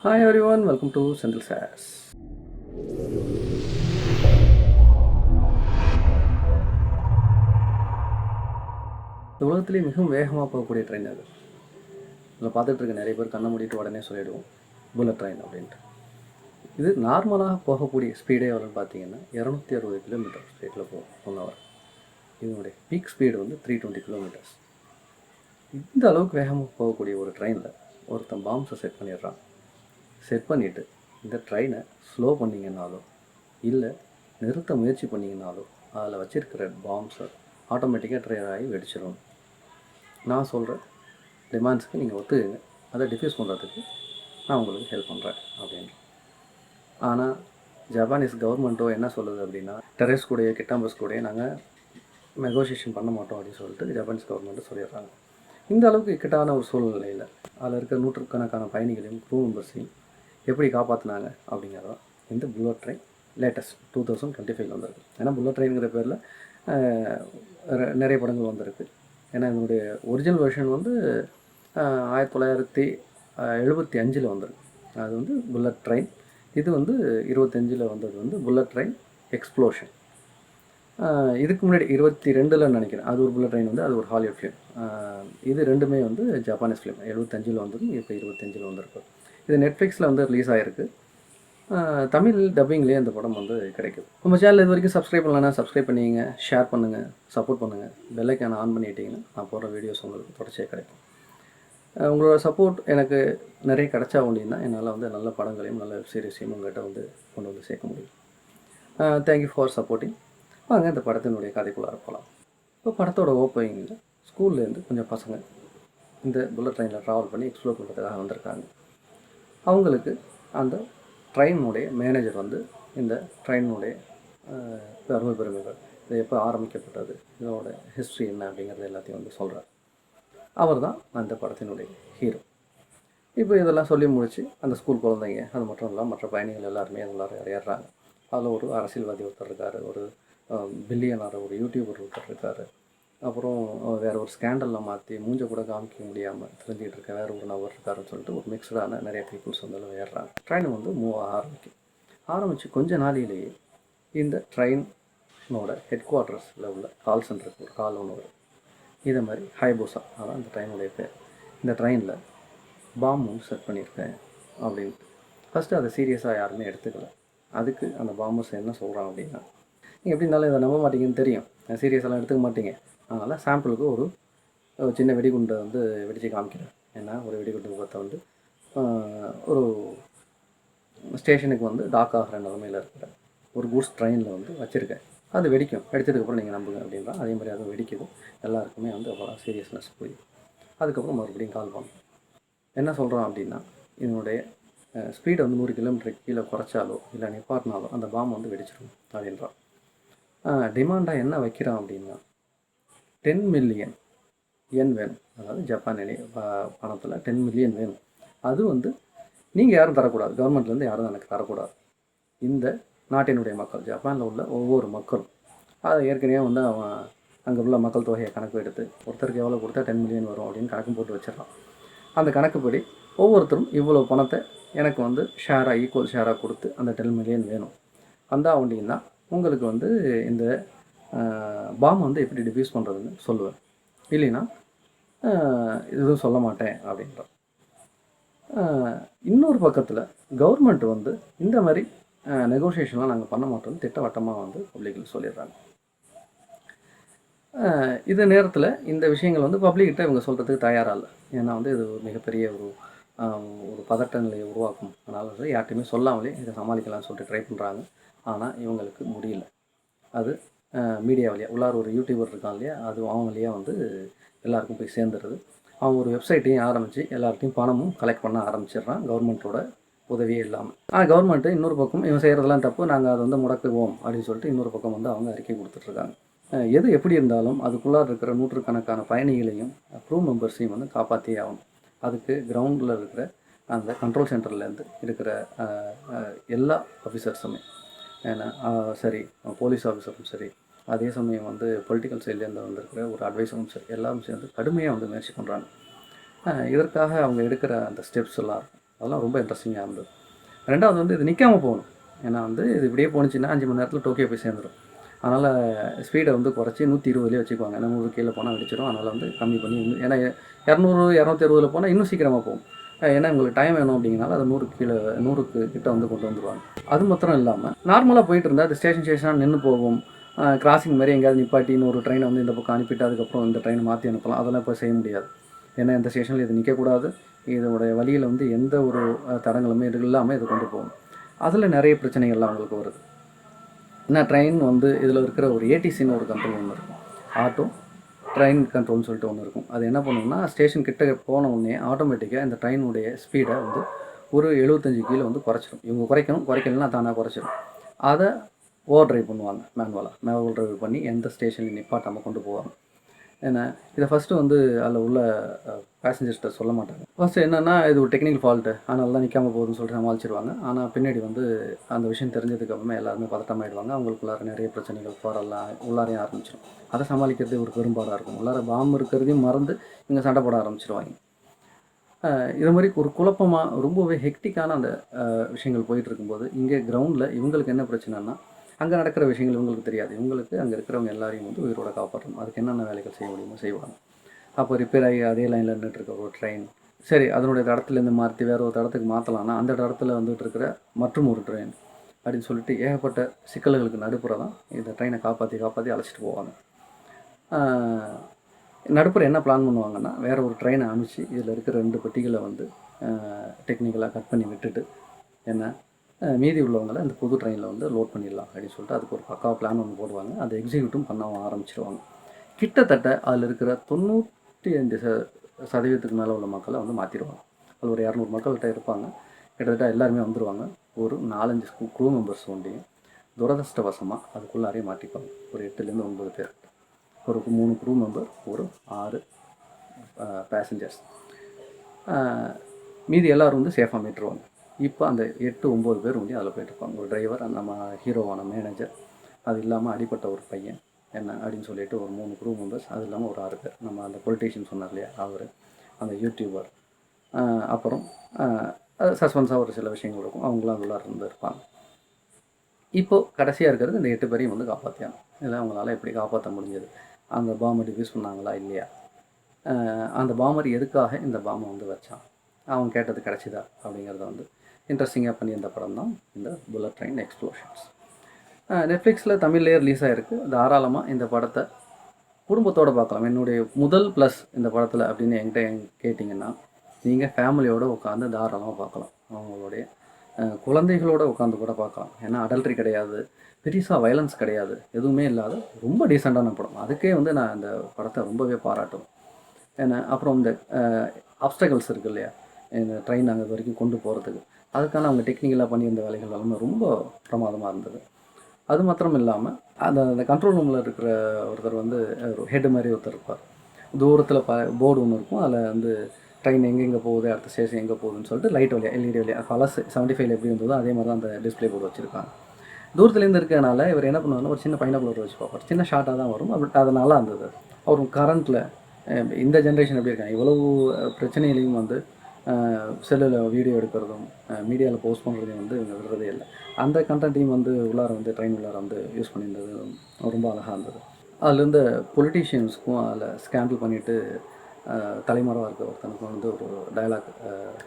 Hi everyone, welcome to Central SAS. இந்த உலகத்திலே மிகவும் வேகமாக போகக்கூடிய ட்ரெயின் அது. இதில் பார்த்துட்டு இருக்க நிறைய பேர் கண்ணை மூடிட்டு உடனே சொல்லிவிடுவோம் புல்லட் ட்ரெயின் அப்படின்ட்டு. இது நார்மலாக போகக்கூடிய ஸ்பீடே எவ்வளோன்னு பார்த்தீங்கன்னா 260 கிலோமீட்டர் ஸ்பீடில் போகும் 1 hour. இதனுடைய பீக் ஸ்பீடு வந்து 320 கிலோமீட்டர்ஸ். இந்த அளவுக்கு வேகமாக போகக்கூடிய ஒரு ட்ரெயினில் ஒருத்தன் பாம்ஸை செட் பண்ணிடுறான். செட் பண்ணிவிட்டு இந்த ட்ரெயினை ஸ்லோ பண்ணிங்கனாலோ இல்லை நிறுத்த முயற்சி பண்ணிங்கனாலோ அதில் வச்சுருக்கிற பாம்ஸை ஆட்டோமேட்டிக்காக ட்ரெயின் ஆகி வெடிச்சிடும். நான் சொல்கிற டிமாண்ட்ஸுக்கு நீங்கள் ஒத்துக்குங்க, அதை டிஃப்யூஸ் பண்ணுறதுக்கு நான் உங்களுக்கு ஹெல்ப் பண்ணுறேன் அப்படின்னு. ஆனால் ஜப்பானீஸ் கவர்மெண்ட்டோ என்ன சொல்லுது அப்படின்னா, டெரரிஸ்ட் கூடயோ கிட்டாம்பஸ் கூடயோ நாங்கள் நெகோசியேஷன் பண்ண மாட்டோம் அப்படின்னு சொல்லிட்டு ஜப்பானீஸ் கவர்மெண்ட்டு சொல்லிடுறாங்க. இந்த அளவுக்கு இக்கட்டான ஒரு சூழ்நிலையில் அதில் இருக்க நூற்றுக்கணக்கான பயணிகளையும் க்ரூ மெம்பர்ஸையும் எப்படி காப்பாற்றினாங்க அப்படிங்கிறத இந்த புல்லட் ட்ரெயின் லேட்டஸ்ட் 2025 வந்திருக்கு. ஏன்னா புல்லட் ட்ரெயினுங்கிற பேரில் நிறைய படங்கள் வந்திருக்கு. ஏன்னா இதனுடைய ஒரிஜினல் வெர்ஷன் வந்து 1975 வந்திருக்கு. அது வந்து புல்லட் ட்ரெயின். இது வந்து 25 வந்தது வந்து புல்லட் ட்ரெயின் எக்ஸ்ப்ளோஷன். இதுக்கு முன்னாடி 22 நினைக்கிறேன், அது ஒரு புல்லட் ட்ரெயின் வந்து அது ஒரு ஹாலிவுட் ஃபிலிம். இது ரெண்டுமே வந்து ஜப்பானீஸ் ஃபிலிம். 75 வந்தது, இப்போ 25 வந்திருக்கு. இது நெட்ஃப்ளிக்ஸில் வந்து ரிலீஸ் ஆகிருக்கு. தமிழ் டப்பிங்லேயே அந்த படம் வந்து கிடைக்குது. நம்ம சேனல் இது வரைக்கும் சப்ஸ்கிரைப் பண்ணலன்னா சப்ஸ்கிரைப் பண்ணிங்க, ஷேர் பண்ணுங்கள், சப்போர்ட் பண்ணுங்கள். பெல் ஐக்கானை ஆன் பண்ணிட்டீங்கன்னா நான் போடுற வீடியோஸ் உங்களுக்கு தொடர்ச்சியாக கிடைக்கும். உங்களோட சப்போர்ட் எனக்கு நிறைய கிடைச்சா அப்படின்னா என்னால் வந்து நல்ல படங்களையும் நல்ல வெப் சீரிஸையும் உங்கள்கிட்ட வந்து கொண்டு வந்து சேர்க்க முடியும். Thank you for supporting. வாங்க இந்த படத்தினுடைய கதைக்குள்ளார போகலாம். இப்போ படத்தோட ஓப்பனிங்கில் ஸ்கூல்லேருந்து கொஞ்சம் பசங்க இந்த புல்லட் ட்ரெயினில் ட்ராவல் பண்ணி எக்ஸ்ப்ளோர் பண்ணுறதுக்காக வந்திருக்காங்க. அவங்களுக்கு அந்த ட்ரெயினுடைய மேனேஜர் வந்து இந்த ட்ரெயினுடைய அருமை பெருமைகள், இது எப்போ ஆரம்பிக்கப்பட்டது, இதோட ஹிஸ்ட்ரி என்ன அப்படிங்கிறது எல்லாத்தையும் வந்து சொல்கிறார். அவர் தான் அந்த படத்தினுடைய ஹீரோ. இப்போ இதெல்லாம் சொல்லி முடித்து அந்த ஸ்கூல் குழந்தைங்க, அது மட்டும் இல்லாமல் மற்ற பயணிகள் எல்லாருமே எல்லாரும் ஏறுறாங்க. அதில் ஒரு அரசியல்வாதி ஒருத்தர் இருக்கார், ஒரு பில்லியனார், ஒரு யூடியூபர் ஒருத்தர் இருக்கார், அப்புறம் வேறு ஒரு ஸ்கேண்டலில் மாற்றி மூஞ்ச கூட காமிக்க முடியாமல் தெரிஞ்சுக்கிட்டு இருக்க வேறு ஒரு நபர் இருக்காருன்னு சொல்லிட்டு ஒரு மிக்சடான நிறைய பீப்புள்ஸ் வந்து ஏறுறாங்க. ட்ரெயின் வந்து மூவ் ஆரம்பித்து கொஞ்ச நாளிலேயே இந்த ட்ரெயினோட ஹெட் குவார்ட்டர்ஸில் உள்ள கால் சென்டருக்கு ஒரு கால் ஒன்று வரும். இதை மாதிரி ஹைபோசா, அதான் இந்த ட்ரெயினுடைய பேர். இந்த ட்ரெயினில் பாம்பும் செட் பண்ணியிருக்கேன் அப்படின்ட்டு. ஃபஸ்ட்டு அதை சீரியஸாக யாருமே எடுத்துக்கல. அதுக்கு அந்த பாம்பர்ஸ் என்ன சொல்கிறான் அப்படின்னா, நீங்கள் எப்படி இருந்தாலும் இதை நம்ப மாட்டீங்கன்னு தெரியும், சீரியஸெல்லாம் எடுத்துக்க மாட்டீங்க, அதனால் சாம்பிளுக்கு ஒரு சின்ன வெடிகுண்டை வந்து வெடித்து காமிக்கிறேன். ஏன்னா ஒரு வெடிகுண்டு விபத்தை வந்து ஒரு ஸ்டேஷனுக்கு வந்து டாக் ஆகிற நிலமையில் இருக்கிற ஒரு கூட்ஸ் ட்ரெயினில் வந்து வச்சுருக்கேன். அது வெடிக்கும், வெடித்ததுக்கப்புறம் நீங்கள் நம்புங்க அப்படின்றான். அதே மாதிரி அது வெடிக்குது. எல்லாருக்குமே வந்து அவ்வளோ சீரியஸ்னஸ் போய் அதுக்கப்புறம் மறுபடியும் கால் பண்ணோம். என்ன சொல்கிறான் அப்படின்னா, இதனுடைய ஸ்பீடை வந்து 100 கிலோமீட்டருக்கு கீழே குறைச்சாலோ இல்லை நிப்பாட்டினாலோ அந்த பாம்பு வந்து வெடிச்சிடும் அப்படின்றான். டிமாண்டாக என்ன வைக்கிறான் அப்படின்னா 10 மில்லியன் yen வேணும். அதாவது ஜப்பானிய பணத்தில் 10 மில்லியன் வேணும். அது வந்து நீங்கள் யாரும் தரக்கூடாது, கவர்மெண்ட்லேருந்து யாரும் எனக்கு தரக்கூடாது. இந்த நாட்டினுடைய மக்கள், ஜப்பானில் உள்ள ஒவ்வொரு மக்களும், அதை ஏற்கனவே வந்து அவன் அங்கே உள்ள மக்கள் தொகையை கணக்கு எடுத்து ஒருத்தருக்கு எவ்வளோ கொடுத்தா 10 மில்லியன் வரும் அப்படின்னு கணக்கு போட்டு வச்சிடறான். அந்த கணக்குப்படி ஒவ்வொருத்தரும் இவ்வளோ பணத்தை எனக்கு வந்து ஷேராக, ஈக்குவல் ஷேராக கொடுத்து அந்த 10 மில்லியன் வேணும். வந்தால் அப்படின்னா உங்களுக்கு வந்து இந்த பாம் வந்து எப்படி டிஃப்யூஸ் பண்ணுறதுன்னு சொல்லுவேன், இல்லைன்னா எதுவும் சொல்ல மாட்டேன் அப்படின்றான். இன்னொரு பக்கத்தில் கவர்மெண்ட் வந்து இந்த மாதிரி நெகோசியேஷன்லாம் நாங்கள் பண்ண மாட்டோம்னு திட்டவட்டமாக வந்து பப்ளிக்கில் சொல்லிடுறாங்க. இந்த நேரத்தில் இந்த விஷயங்கள் வந்து பப்ளிக்கிட்ட இவங்க சொல்கிறதுக்கு தயாராக இல்லை. ஏன்னா வந்து இது மிகப்பெரிய ஒரு பதட்ட நிலையை உருவாக்கும். அதனால் வந்து யார்ட்டையுமே சொல்லாமலே இதை சமாளிக்கலாம்னு சொல்லிட்டு ட்ரை பண்ணுறாங்க. ஆனால் இவங்களுக்கு முடியல. அது மீடியா வழியாக உள்ளார ஒரு யூடியூபர் இருக்கான் இல்லையா, அது அவங்க வழியாக வந்து எல்லாருக்கும் போய் சேர்ந்துடுது. அவங்க ஒரு வெப்சைட்டையும் ஆரம்பித்து எல்லார்ட்டையும் பணமும் கலெக்ட் பண்ண ஆரம்பிச்சிடுறான், கவர்மெண்ட்டோட உதவியே இல்லாமல். கவர்மெண்ட்டு இன்னொரு பக்கம் இவன் செய்கிறதெல்லாம் தப்பு, நாங்கள் அதை வந்து முடக்குவோம் அப்படின்னு சொல்லிட்டு இன்னொரு பக்கம் வந்து அவங்க அறிக்கை கொடுத்துட்ருக்காங்க. எது எப்படி இருந்தாலும் அதுக்குள்ளார இருக்கிற நூற்றுக்கணக்கான பயணிகளையும் க்ரூ மெம்பர்ஸையும் வந்து காப்பாற்றியே ஆகணும். அதுக்கு கிரவுண்டில் இருக்கிற அந்த கண்ட்ரோல் சென்டர்லேருந்து இருக்கிற எல்லா ஆஃபீஸர்ஸுமே, ஏன்னா சரி போலீஸ் ஆஃபீஸரும் சரி, அதே சமயம் வந்து பொலிட்டிக்கல் சைட்லேருந்து வந்திருக்கிற ஒரு அட்வைஸரும் சரி, எல்லாரும் சேர்ந்து கடுமையாக வந்து முயற்சி பண்ணுறாங்க. இதற்காக அவங்க எடுக்கிற அந்த ஸ்டெப்ஸ் எல்லாம் அதெல்லாம் ரொம்ப இன்ட்ரெஸ்டிங்காக இருந்தது. ரெண்டாவது வந்து இது நிற்காமல் போகணும். ஏன்னா வந்து இது இப்படியே போணுச்சுன்னா 5 மணி நேரத்தில் டோக்கியோ போய் சேர்ந்துடும். அதனால் ஸ்பீடை வந்து குறைச்சி 120லேயே வச்சுக்குவாங்க. ஏன்னா 100 கீழே போனால் வெடிச்சிடும். அதனால் வந்து கம்மி பண்ணி ஏன்னா 200 260 போனால் இன்னும் சீக்கிரமாக போகும். ஏன்னா உங்களுக்கு டைம் வேணும் அப்படிங்கிறனால அதை 100க்கு கிட்ட வந்து கொண்டு வந்துடுவாங்க. அது மாத்திரம் இல்லாமல் நார்மலாக போயிட்டு இருந்தால் அது ஸ்டேஷனாக நின்று போகும். கிராசிங் மாதிரி எங்கேயாவது நிப்பாட்டி இன்னொரு ட்ரெயினை வந்து இந்த பக்கம் அனுப்பிட்டு அதுக்கப்புறம் இந்த ட்ரெயினை மாற்றி அனுப்பலாம். அதெல்லாம் இப்போ செய்ய முடியாது. ஏன்னா இந்த ஸ்டேஷனில் இது நிற்கக்கூடாது. இதோடைய வழியில் வந்து எந்த ஒரு தடங்களுமே இது இல்லாமல் இது கொண்டு போகும். அதில் நிறைய பிரச்சனைகள்லாம் அவங்களுக்கு வருது. ஏன்னா ட்ரெயின் வந்து இதில் இருக்கிற ஒரு ஏடிசின்னு ஒரு கண்ட்ரோல் ஒன்று இருக்கும். ஆட்டோ ட்ரெயின் கண்ட்ரோல்னு சொல்லிட்டு ஒன்று இருக்கும். அது என்ன பண்ணுன்னா ஸ்டேஷன் கிட்ட போன உடனே ஆட்டோமேட்டிக்காக இந்த ட்ரெயினுடைய ஸ்பீடை வந்து ஒரு 75 கீழே வந்து குறைச்சிடும். இவங்க குறைக்கலன்னா தானாக குறைச்சிடும். அதை ஓவர் ட்ரைவ் பண்ணுவாங்க. மேனுவல் ட்ரைவ் பண்ணி எந்த ஸ்டேஷனில் நிப்பாட்டாமல் கொண்டு போவாங்க. ஏன்னா இதை ஃபஸ்ட்டு வந்து அதில் உள்ள பேசஞ்சர்ஸ்கிட்ட சொல்ல மாட்டாங்க. ஃபஸ்ட்டு என்னென்னா இது ஒரு டெக்னிக்கல் ஃபால்ட்டு, அதனால தான் நிற்காமல் போகுதுன்னு சொல்லிட்டு சமாளிச்சிருவாங்க. ஆனால் பின்னாடி வந்து அந்த விஷயம் தெரிஞ்சதுக்கப்புறமே எல்லாருமே பதட்டமாயிடுவாங்க. அவங்களுக்குள்ளார நிறைய பிரச்சனைகள் போரெல்லாம் உள்ளாரையும் ஆரம்பிச்சிடும். அதை சமாளிக்கிறதே ஒரு பெரும்பாடாக இருக்கும். உள்ளார பாம்பு இருக்கிறதையும் மறந்து இங்கே சண்டை போட ஆரம்பிச்சிருவாங்க. இது மாதிரி ஒரு குழப்பமாக ரொம்பவே ஹெக்டிக்கான அந்த விஷயங்கள் போயிட்டு இருக்கும்போது இங்கே கிரவுண்டில் இவங்களுக்கு என்ன பிரச்சனைனா அங்கே நடக்கிற விஷயங்கள் இவங்களுக்கு தெரியாது. இவங்களுக்கு அங்கே இருக்கிறவங்க எல்லாரையும் வந்து உயிரோட காப்பாற்றணும். அதுக்கு என்னென்ன வேலைகள் செய்ய முடியுமோ செய்வாங்க. அப்போ ரிப்பேர் ஆகி அதே லைனில் நின்றுட்டுருக்க ஒரு ட்ரெயின் சரி அதனுடைய தடத்துலேருந்து மாற்றி வேறு ஒரு தடத்துக்கு மாற்றலான்னா அந்த இடத்துல வந்துட்டு இருக்கிற மற்றும் ஒரு ட்ரெயின் அப்படின்னு சொல்லிட்டு ஏகப்பட்ட சிக்கல்களுக்கு நடுப்புற தான் இந்த ட்ரெயினை காப்பாற்றி அழைச்சிட்டு போவாங்க. நடுப்புற என்ன பிளான் பண்ணுவாங்கன்னா வேறு ஒரு ட்ரெயினை அனுப்பிச்சு இதில் இருக்கிற 2 பெட்டிகளை வந்து டெக்னிக்கலாக கட் பண்ணி விட்டுட்டு என்ன மீதி உள்ளவங்களை அந்த புது ட்ரெயினில் வந்து லோட் பண்ணிடலாம் அப்படின்னு சொல்லிட்டு அதுக்கு ஒரு பக்கா பிளான் ஒன்று போடுவாங்க. அதை எக்ஸிக்யூட்டும் பண்ண ஆரம்பிச்சிடுவாங்க. கிட்டத்தட்ட அதில் இருக்கிற 95% மேலே உள்ள மக்களை வந்து மாற்றிடுவாங்க. அது ஒரு 200 மக்கள்கிட்ட இருப்பாங்க. கிட்டத்தட்ட எல்லாருமே வந்துடுவாங்க. ஒரு 4-5 க்ரூ மெம்பர்ஸ் ஒண்டியும் துரதிருஷ்டவசமாக அதுக்குள்ளாரையும் மாட்டிப்பாங்க. ஒரு 8லேருந்து 9 பேர். ஒரு 3 க்ரூ மெம்பர், ஒரு 6 பேசஞ்சர்ஸ். மீதி எல்லோரும் வந்து சேஃபாக மீட்டுருவாங்க. இப்போ அந்த 8-9 பேர் வந்து அதில் போயிட்டுருப்பாங்க. ஒரு டிரைவர், நம்ம ஹீரோவான மேனேஜர், அது இல்லாமல் அடிப்பட்ட ஒரு பையன் என்ன அப்படின்னு சொல்லிட்டு ஒரு 3 க்ரூ மெம்பர்ஸ், அது இல்லாமல் ஒரு 6 பேர். நம்ம அந்த பொலிட்டீஷியன் சொன்னார் இல்லையா அவர், அந்த யூடியூபர், அப்புறம் சஸ்பென்ஸாக ஒரு சில விஷயங்கள் இருக்கும். அவங்களாம் அதில் இருந்து இருப்பாங்க. இப்போது கடைசியாக இருக்கிறது இந்த 8 பேரையும் வந்து காப்பாற்றியாங்க. இதில் அவங்களால எப்படி காப்பாற்ற முடிஞ்சது? அந்த பாம்பை டிஃப்யூஸ் பண்ணாங்களா இல்லையா? அந்த பாமர் எதுக்காக இந்த பாம்பை வந்து வச்சான்? அவன் கேட்டது கிடச்சிதா? அப்படிங்கிறத வந்து இன்ட்ரெஸ்டிங்காக பண்ணியிருந்த படம் தான் இந்த புல்லட் ட்ரெயின் எக்ஸ்ப்ளோஷன்ஸ். நெட்ஃப்ளிக்ஸில் தமிழ்லேயே ரிலீஸ் ஆகிருக்கு. தாராளமாக இந்த படத்தை குடும்பத்தோடு பார்க்கலாம். என்னுடைய முதல் ப்ளஸ் இந்த படத்தில் அப்படின்னு என்கிட்ட கேட்டிங்கன்னா நீங்கள் ஃபேமிலியோடு உட்காந்து தாராளமாக பார்க்கலாம். அவங்களுடைய குழந்தைகளோடு உட்காந்து கூட பார்க்கலாம். ஏன்னா அடல்ட்ரி கிடையாது, பெருசாக வயலன்ஸ் கிடையாது, எதுவுமே இல்லாத ரொம்ப டீசெண்டான படம். அதுக்கே வந்து நான் இந்த படத்தை ரொம்பவே பாராட்டும். ஏன்னா அப்புறம் இந்த ஆப்ஸ்டக்கல்ஸ் இருக்குது இல்லையா, இந்த ட்ரெயின் அங்கே வரைக்கும் கொண்டு போகிறதுக்கு, அதுக்கான அவங்க டெக்னிக்கலாக பண்ணியிருந்த வேலைகள் எல்லாமே ரொம்ப பிரமாதமாக இருந்தது. அது மாத்திரம் இல்லாமல் அந்த கண்ட்ரோல் ரூமில் இருக்கிற ஒருத்தர் வந்து ஒரு ஹெட் மாதிரி ஒருத்தர் இருப்பார். தூரத்தில் போர்டு ஒன்று இருக்கும். அதில் வந்து ட்ரெயின் எங்கெங்கே போகுது, அடுத்த ஸ்டேஷன் எங்கே போகுதுன்னு சொல்லிட்டு லைட் வழியாக எல்இடி வழியாக பழசு 75 எப்படி இருந்ததோ அதே மாதிரி தான் அந்த டிஸ்பிளே போர்டு வச்சுருக்காங்க. தூரத்துலேருந்து இருக்கிறனால இவர் என்ன பண்ணுவாருன்னா ஒரு சின்ன பைனாக்குலர் வச்சு பார்ப்பார். சின்ன ஷார்ட்டாக தான் வரும். அது நல்லா இருந்தது. அவர் கரண்ட்டில் இந்த ஜென்ரேஷன் எப்படி இருக்காங்க, இவ்வளவு பிரச்சனைகளையும் வந்து செல்லில் வீடியோ எடுக்கிறதும் மீடியாவில் போஸ்ட் பண்ணுறதையும் வந்து இவங்க விடுறதே இல்லை. அந்த கண்டென்ட்டையும் வந்து உள்ளார வந்து ட்ரெயின் உள்ளார வந்து யூஸ் பண்ணியிருந்தது ரொம்ப அழகாக இருந்தது. அதுலேருந்து பொலிட்டீஷியன்ஸுக்கும் அதில் ஸ்கேண்டில் பண்ணிவிட்டு தலைமறைவாக இருக்க ஒருத்தனுக்கும் வந்து ஒரு டயலாக்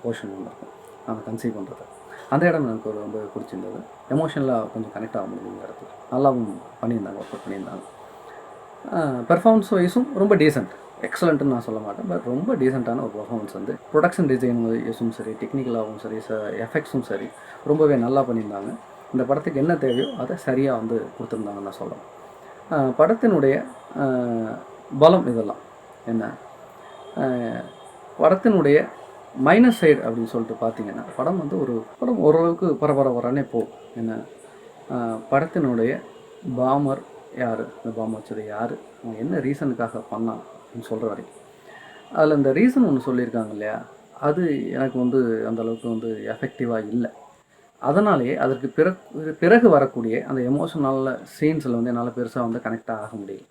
போர்ஷன் ஒன்று இருக்கும், அதை கன்சீவ் பண்ணுறது. அந்த இடம் எனக்கு ரொம்ப பிடிச்சிருந்தது. எமோஷனலாக கொஞ்சம் கனெக்ட் ஆக முடியும். இந்த இடத்துல நல்லாவும் பண்ணியிருந்தாங்க, ஒர்க் அவுட் பண்ணியிருந்தாங்க. பெர்ஃபார்மன்ஸ் வைஸும் ரொம்ப டீசென்ட், எக்ஸலண்ட்டுன்னு நான் சொல்ல மாட்டேன், பட் ரொம்ப டீசெண்டான ஒரு பர்ஃபார்மன்ஸ் வந்து ப்ரொடக்ஷன் டிசைன் வைஸும் சரி, டெக்னிக்கலாகவும் சரி, எஃபெக்ட்ஸும் சரி ரொம்பவே நல்லா பண்ணியிருந்தாங்க. இந்த படத்துக்கு என்ன தேவையோ அதை சரியாக வந்து கொடுத்துருந்தாங்கன்னு நான் சொல்கிறேன். படத்தினுடைய பலம் இதெல்லாம் என்ன, படத்தினுடைய மைனஸ் சைடு அப்படின்னு சொல்லிட்டு பார்த்தீங்கன்னா படம் வந்து படம் ஓரளவுக்கு பரபரப்பரானே போகும். என்ன, படத்தினுடைய பாமர் யார், இந்த பாம்பு வச்சது யார், அவன் என்ன ரீசனுக்காக பண்ணான் அப்படின்னு சொல்கிற வரைக்கும் அதில் இந்த ரீசன் ஒன்று சொல்லியிருக்காங்க இல்லையா, அது எனக்கு வந்து அந்தளவுக்கு வந்து எஃபெக்டிவாக இல்லை. அதனாலேயே அதற்கு பிறகு வரக்கூடிய அந்த எமோஷனல் சீன்ஸில் வந்து என்னால் பெருசாக வந்து கனெக்டாக ஆக முடியல.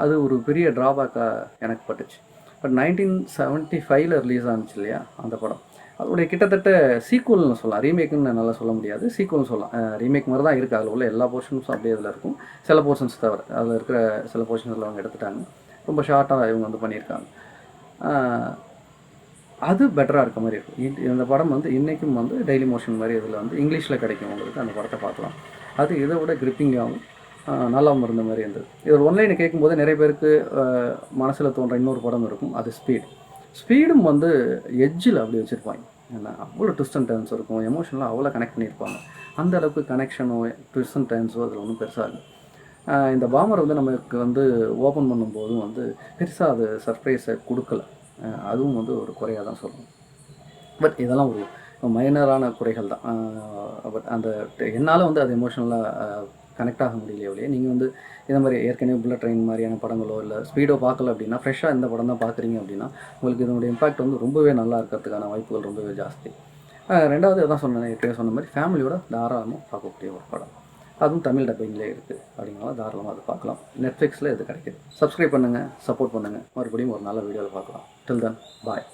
அது ஒரு பெரிய ட்ராபேக்காக எனக்கு பட்டுச்சு. பட் 1975 ரிலீஸ் ஆனிச்சு இல்லையா அந்த படம், அதோடைய கிட்டத்தட்ட சீக்குவல்னு சொல்லலாம், ரீமேக்குன்னு நல்லா சொல்ல முடியாது, சீக்குவல்னு சொல்லலாம். ரீமேக் மாதிரி தான் இருக்குது, அதில் உள்ள எல்லா போர்ஷன்ஸும் அப்படியே இதில் இருக்கும். சில போர்ஷன்ஸ் தவிர அதில் இருக்கிற சில போர்ஷன்ஸில் அவங்க எடுத்துட்டாங்க, ரொம்ப ஷார்ட்டாக இவங்க வந்து பண்ணியிருக்காங்க. அது பெட்டராக இருக்க மாதிரி இருக்கும். இந்த படம் வந்து இன்றைக்கும் வந்து டெய்லி மோஷன் மாதிரி இதில் வந்து இங்கிலீஷில் கிடைக்கும் உங்களுக்கு, அந்த படத்தை பார்க்கலாம். அது இதை விட கிரிப்பிங்காகவும் நல்லாவும் இருந்த மாதிரி இருந்தது. இது ஒரு ஒன்லைனை கேட்கும்போது நிறைய பேருக்கு மனசில் தோன்ற இன்னொரு படம் இருக்கும், அது ஸ்பீடும் வந்து எட்ஜில் அப்படி வச்சுருப்பாங்க. ஏன்னா அவ்வளோ ட்விஸ்ட் அண்ட் டர்ன்ஸ் இருக்கும், எமோஷனலாக அவ்வளோ கனெக்ட் பண்ணியிருப்பாங்க. அந்த அளவுக்கு கனெக்ஷனோ ட்விஸ்ட் அண்ட் டர்ன்ஸோ அதில் ஒன்றும் பெருசாக இல்லை. இந்த பாமர் வந்து நமக்கு வந்து ஓப்பன் பண்ணும்போதும் வந்து பெருசாக அது சர்ப்ரைஸை கொடுக்கல. அதுவும் வந்து ஒரு குறையாக தான் சொல்லணும். பட் இதெல்லாம் ஒரு மைனரான குறைகள் தான். பட் அந்த என்னால் வந்து அது எமோஷ்னலாக கனெக்ட் ஆக முடியலையே. நீங்கள் வந்து இந்த மாதிரி ஏற்கனவே புல்லட் ட்ரெயின் மாதிரியான படங்களோ இல்லை ஸ்பீடோ பார்க்கல அப்படின்னா, ஃப்ரெஷ்ஷாக இந்த படம் தான் பார்க்குறீங்க அப்படின்னா, உங்களுக்கு இதனுடைய இம்பாக்ட் வந்து ரொம்பவே நல்லா இருக்கிறதுக்கான வாய்ப்புகள் ரொம்பவே ஜாஸ்தி. ரெண்டாவது அதான் சொன்னேன், ஏற்கனவே சொன்ன மாதிரி ஃபேமிலியோட தாராளமாக பார்க்கக்கூடிய ஒரு படம். அதுவும் தமிழ் டப்பிங்லேயே இருக்குது அப்படிங்கிறத தாராளமாக அதை பார்க்கலாம். நெட்ஃப்ளிக்ஸில் இது கிடைக்கிது. சப்ஸ்கிரைப் பண்ணுங்கள், சப்போர்ட் பண்ணுங்கள். மறுபடியும் ஒரு நல்ல வீடியோவில் பார்க்கலாம். டில் தென் பாய்.